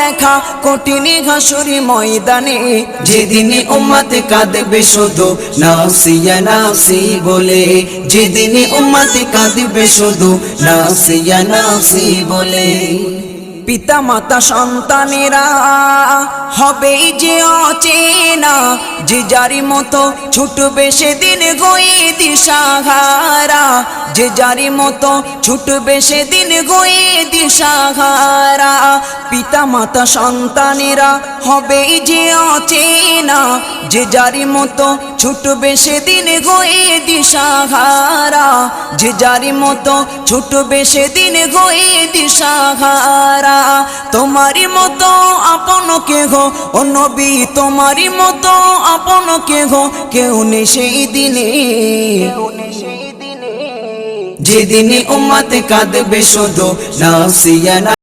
দেখা কঠিন হাসুরি ময়দানে, যেদিন উম্মত কাঁদবে শুধু নাফসিয়া নাফসি বলে, যেদিন উম্মত কাঁদবে শুধু নাফসিয়া নাফসি বলে। পিতা মাতা সন্তানেরা হবে যে অচেনা, যে যারি মতো ছুটবে সেদিন গয়ে দিশাহারা, যে যারি মতো ছুটবে সেদিন গয়ে দিশাহারা। পিতা মাতা সন্তানেরা হবে যে অচেনা, যে যারি মতো ছুটবে সেদিন গয়ে দিশাহারা, যে যারি মতো ছুটবে সেদিন গয়ে দিশাহারা। তোমারি মতো আপন কে গো ও নবী, তোমারি মতো আপন কে গো কেউ নেই সেই দিনে, যেদিন উম্মত কাঁদবে শুধু নাফসিয়া।